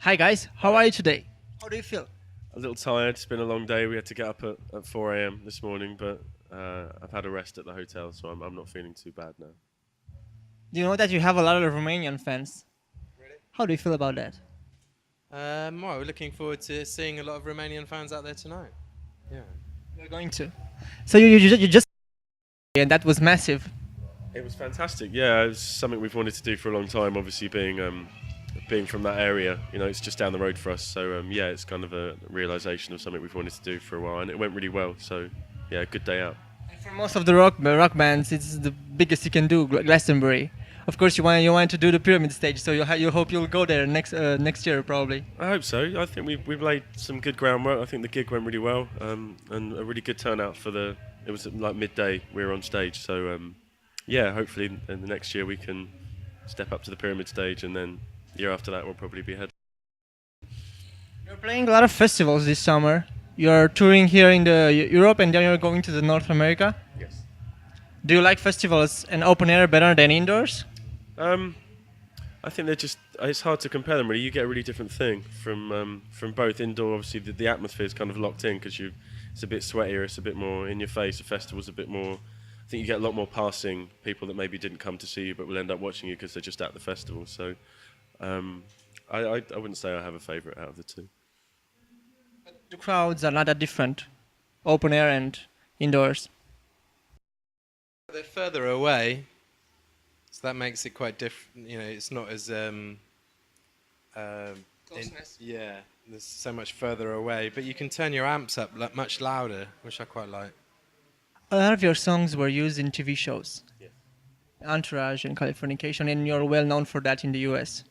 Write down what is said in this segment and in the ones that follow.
Hi guys, how Hi. are you today? How do you feel? A little tired. It's been a long day. We had to get up at 4 a.m. this morning, but I've had a rest at the hotel, so I'm not feeling too bad now. Do you know that you have a lot of Romanian fans? Really? How do you feel about that? Well, we're looking forward to seeing a lot of Romanian fans out there tonight. Yeah. You're going to. So you just and that was massive. It was fantastic. Yeah, it's something we've wanted to do for a long time. Obviously, being from that area, it's just down the road for us. So yeah, it's kind of a realization of something we've wanted to do for a while, and it went really well. So yeah, good day out. And for most of the rock bands, it's the biggest you can do, Glastonbury. Of course, you want to do the pyramid stage, so you hope you'll go there next year probably. I hope so. I think we've laid some good groundwork. I think the gig went really well, and a really good turnout for the. It was like midday. We were on stage, so yeah. Hopefully, in the next year we can step up to the pyramid stage, and then the year after that we'll probably be head. You're playing a lot of festivals this summer. You're touring here in the Europe, and then you're going to the North America. Yes. Do you like festivals and open air better than indoors? Um, I think they're just. It's hard to compare them really. You get a really different thing from both indoor. Obviously, the atmosphere is kind of locked in because it's a bit sweatier. It's a bit more in your face. The festival's a bit more. I think you get a lot more passing people that maybe didn't come to see you but will end up watching you because they're just at the festival. So, um, I wouldn't say I have a favourite out of the two. The crowds are not that different, open air and indoors. They're further away, so that makes it quite different. It's not as uh, Closeness. yeah. There's so much further away, but you can turn your amps up much louder, which I quite like. A lot of your songs were used in TV shows, Yeah. Entourage and Californication, and you're well known for that in the US.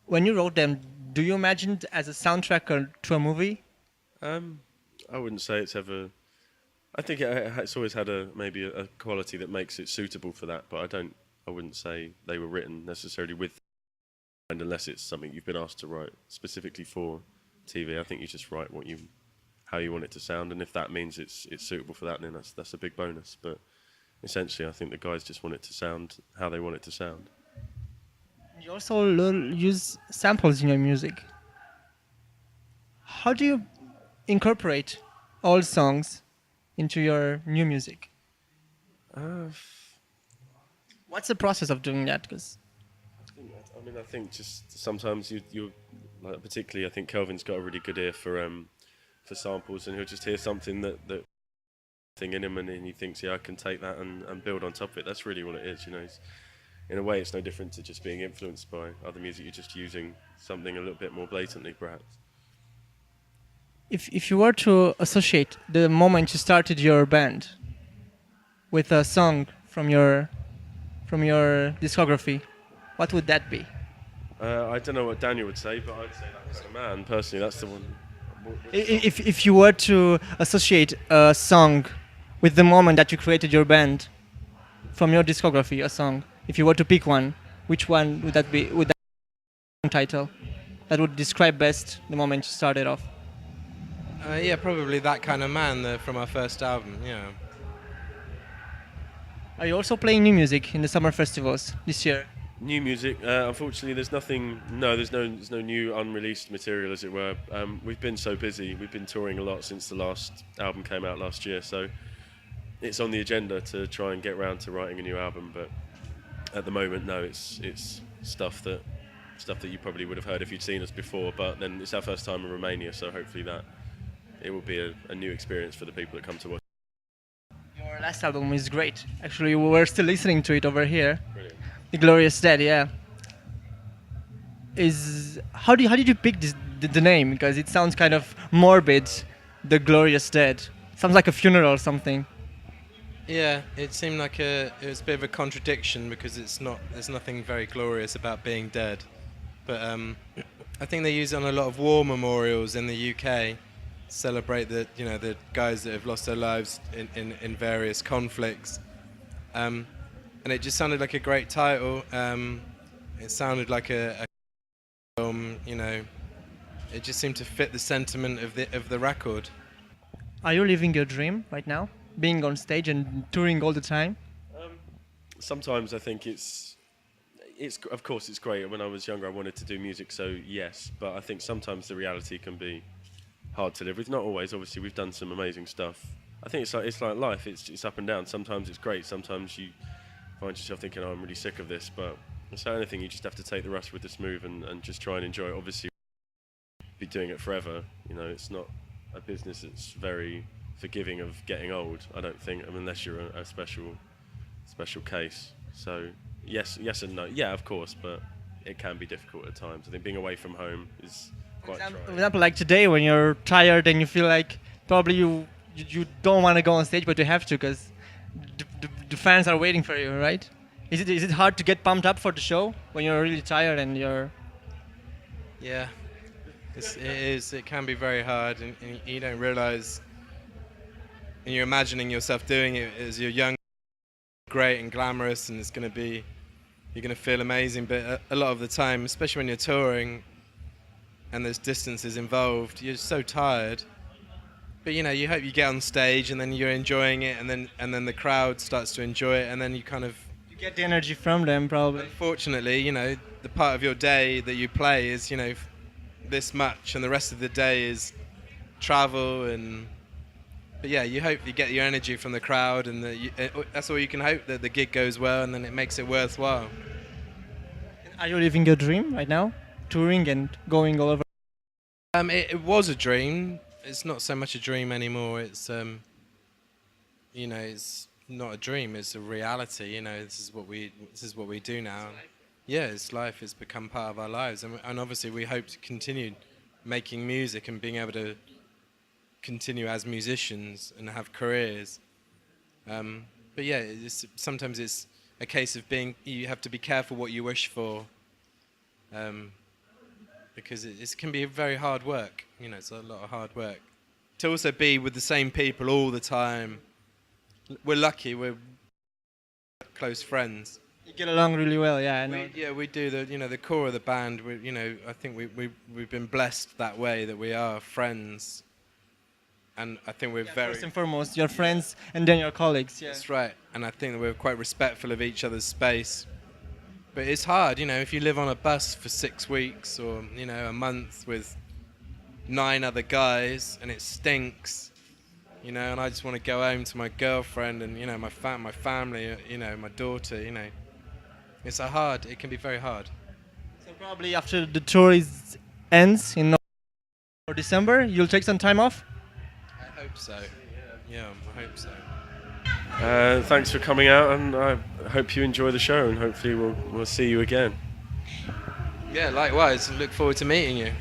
When you wrote them, do you imagine it as a soundtrack to a movie? I wouldn't say it's ever. I think it's always had maybe a quality that makes it suitable for that, but I don't. I wouldn't say they were written necessarily with, and unless it's something you've been asked to write specifically for TV. I think you just write how you want it to sound, and if that means it's suitable for that, then that's a big bonus. But essentially, I think the guys just want it to sound how they want it to sound. You also use samples in your music. How do you incorporate old songs into your new music? Uh, What's the process of doing that? Because I think just sometimes you like particularly I think Kelvin's got a really good ear for samples, and he'll just hear something that thing in him, and then he thinks, yeah, I can take that and build on top of it. That's really what it is, in a way, it's no different to just being influenced by other music. You're just using something a little bit more blatantly, perhaps. if you were to associate the moment you started your band with a song from your discography, what would that be? I don't know what Daniel would say, but I'd say that kind of man. Personally, that's the one. If you were to associate a song with the moment that you created your band from your discography, a song, if you were to pick one, which one would that be? Would that be title that would describe best the moment you started off? Yeah, probably That Kind of Man from our first album. Yeah. Are you also playing new music in the summer festivals this year? New music. Unfortunately, there's nothing. No, there's no new unreleased material, as it were. We've been so busy. We've been touring a lot since the last album came out last year. So it's on the agenda to try and get round to writing a new album. But at the moment, no. It's stuff that you probably would have heard if you'd seen us before. But then it's our first time in Romania, so hopefully that it will be a new experience for the people that come to watch. Your last album is great. Actually, we were still listening to it over here. Brilliant. The Glorious Dead, yeah. Is how did you pick the name? Because it sounds kind of morbid. The Glorious Dead sounds like a funeral or something. Yeah, it seemed like it was a bit of a contradiction because there's nothing very glorious about being dead. But I think they use it on a lot of war memorials in the UK, celebrate the guys that have lost their lives in various conflicts. And it just sounded like a great title. It sounded like a film, It just seemed to fit the sentiment of the record. Are you living your dream right now? Being on stage and touring all the time? Sometimes I think it's it's of course it's great. When I was younger, I wanted to do music, so yes. But I think sometimes the reality can be hard to live with. Not always. Obviously, we've done some amazing stuff. I think it's like life. It's up and down. Sometimes it's great. Sometimes you find yourself thinking, "Oh, I'm really sick of this." But it's like anything. You just have to take the rust with the smooth and just try and enjoy it. Obviously, be doing it forever. You know, it's not a business that's very forgiving of getting old. I don't think, unless you're a special case. So yes and no. Yeah, of course, but it can be difficult at times. I think being away from home is quite For trying. example, like today when you're tired and you feel like probably you don't want to go on stage, but you have to because the fans are waiting for you, right? Is it hard to get pumped up for the show when you're really tired and you're? Yeah, it is. It can be very hard, and you don't realise, and you're imagining yourself doing it as you're young, great and glamorous, and you're going to feel amazing. But a lot of the time, especially when you're touring, and there's distances involved, you're so tired. But you hope you get on stage, and then you're enjoying it, and then the crowd starts to enjoy it, and then you kind of. You get the energy from them, probably. Unfortunately, the part of your day that you play is, this much, and the rest of the day is travel and. But yeah, you hope you get your energy from the crowd, and that's all you can hope, that the gig goes well, and then it makes it worthwhile. Are you living your dream right now, touring and going all over? It was a dream. It's not so much a dream anymore. It's it's not a dream. It's a reality. This is what we do now. Yeah, it's life. It's become part of our lives, and obviously we hope to continue making music and being able to continue as musicians and have careers. But yeah, sometimes it's a case of you have to be careful what you wish for, because it can be very hard work. It's a lot of hard work. To also be with the same people all the time. We're lucky. We're close friends. You get along really well, yeah. I know. We do the core of the band. I think we've been blessed that way, that we are friends. And I think we're very... First and foremost, your friends and then your colleagues. Yeah. That's right. And I think that we're quite respectful of each other's space. But it's hard, if you live on a bus for 6 weeks or, a month with 9 other guys and it stinks, and I just want to go home to my girlfriend and, my family, my daughter, it can be very hard. So probably after the tour ends in December, you'll take some time off? I hope so. Yeah, I hope so. Thanks for coming out, and I hope you enjoy the show, and hopefully we'll see you again. Yeah, likewise. Look forward to meeting you.